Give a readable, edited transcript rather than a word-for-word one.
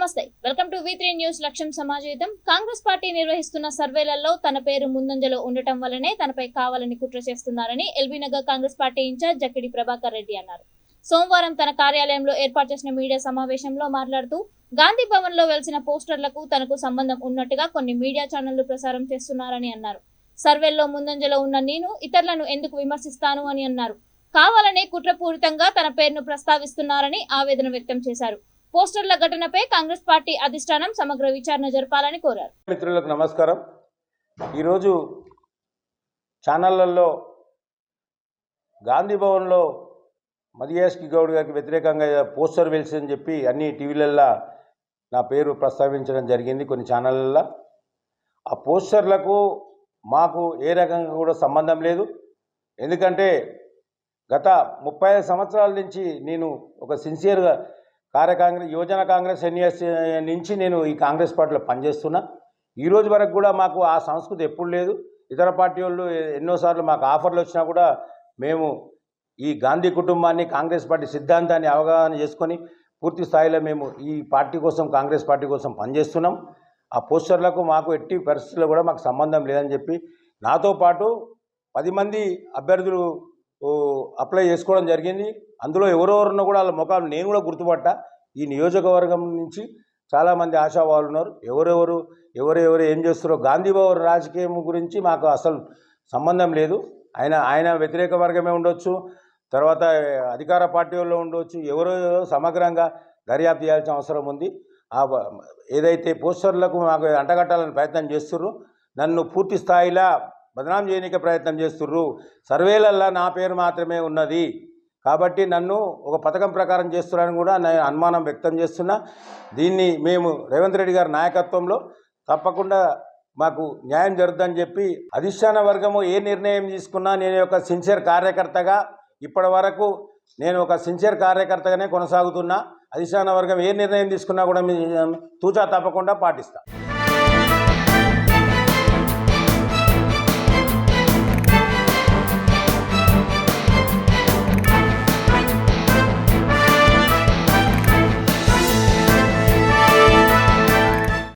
నమస్తే welcome to వి3 news లక్ష్యం సమాజయుతం Congress party నిర్వహిస్తున్న సర్వేలలో తన పేరు ముందంజలో ఉండటం వల్లనే తనపై కావాలని కుట్ర చేస్తున్నారని ఎల్బీనగర్ కాంగ్రెస్ పార్టీ ఇన్ఛార్జ్ జక్కిడి ప్రభాకర్ రెడ్డి అన్నారు. సోమవారం తన కార్యాలయంలో ఏర్పాటు చేసిన మీడియా సమావేశంలో మాట్లాడుతూ గాంధీ భవన్ లో వెలిసిన పోస్టర్లకు తనకు సంబంధం ఉన్నట్టుగా కొన్ని మీడియా ఛానళ్లు ప్రసారం చేస్తున్నారని అన్నారు. సర్వేల్లో ముందంజలో ఉన్న నేను ఇతరులను ఎందుకు విమర్శిస్తాను అని అన్నారు. కావాలనే కుట్రపూరితంగా తన పేరును ప్రస్తావిస్తున్నారని ఆవేదన వ్యక్తం చేశారు. పోస్టర్ల ఘటనపై కాంగ్రెస్ పార్టీ అధిష్టానం సమగ్ర విచారణ జరపాలని కోరారు. మిత్రులకు నమస్కారం. ఈరోజు ఛానళ్లలో గాంధీ భవన్లో మదియాష్కి గౌడ్ గారికి వ్యతిరేకంగా పోస్టర్ వెలిసిందని చెప్పి అన్ని టీవీలల్లో నా పేరు ప్రస్తావించడం జరిగింది. కొన్ని ఛానళ్ళల్లో ఆ పోస్టర్లకు మాకు ఏ రకంగా కూడా సంబంధం లేదు. ఎందుకంటే గత 35 సంవత్సరాల నుంచి నేను ఒక సిన్సియర్గా యువజన కాంగ్రెస్ ఎన్ఎస్ నుంచి నేను ఈ కాంగ్రెస్ పార్టీలో పనిచేస్తున్నా. ఈరోజు వరకు కూడా మాకు ఆ సంస్కృతి ఎప్పుడు లేదు. ఇతర పార్టీ వాళ్ళు ఎన్నోసార్లు మాకు ఆఫర్లు వచ్చినా కూడా మేము ఈ గాంధీ కుటుంబాన్ని, కాంగ్రెస్ పార్టీ సిద్ధాంతాన్ని అవగాహన చేసుకొని పూర్తి స్థాయిలో మేము ఈ పార్టీ కోసం, కాంగ్రెస్ పార్టీ కోసం పనిచేస్తున్నాం. ఆ పోస్టర్లకు మాకు ఎట్టి పరిస్థితుల్లో కూడా మాకు సంబంధం లేదని చెప్పి నాతో పాటు 10 మంది అభ్యర్థులు అప్లై చేసుకోవడం జరిగింది. అందులో ఎవరెవరున్నా కూడా వాళ్ళ ముఖాలు నేను కూడా గుర్తుపట్టా. ఈ నియోజకవర్గం నుంచి చాలామంది ఆశావాళ్ళు ఉన్నారు. ఎవరెవరు ఏం చేస్తారో గాంధీ భవన్ రాజకీయం గురించి మాకు అసలు సంబంధం లేదు. ఆయన వ్యతిరేక వర్గమే ఉండొచ్చు, తర్వాత అధికార పార్టీ వాళ్ళు ఉండవచ్చు. ఎవరో సమగ్రంగా దర్యాప్తు చేయాల్సిన అవసరం ఉంది. ఏదైతే పోస్టర్లకు మాకు అంటగట్టాలని ప్రయత్నం చేస్తుర్రు, నన్ను పూర్తి స్థాయిలో బదనాం చేయడానికి ప్రయత్నం చేస్తుర్రు. సర్వేలల్లో నా పేరు మాత్రమే ఉన్నది కాబట్టి నన్ను ఒక పథకం ప్రకారం చేస్తున్నారని కూడా నేను అనుమానం వ్యక్తం చేస్తున్నా. దీన్ని మేము రేవంత్ రెడ్డి గారి నాయకత్వంలో తప్పకుండా మాకు న్యాయం జరుగుతుందని చెప్పి అధిష్టాన వర్గము ఏ నిర్ణయం తీసుకున్నా నేను ఒక సిన్సియర్ కార్యకర్తగా ఇప్పటి వరకు నేను ఒక సిన్సియర్ కార్యకర్తగానే కొనసాగుతున్నా. అధిష్టాన వర్గం ఏ నిర్ణయం తీసుకున్నా కూడా తూచా తప్పకుండా పాటిస్తాను.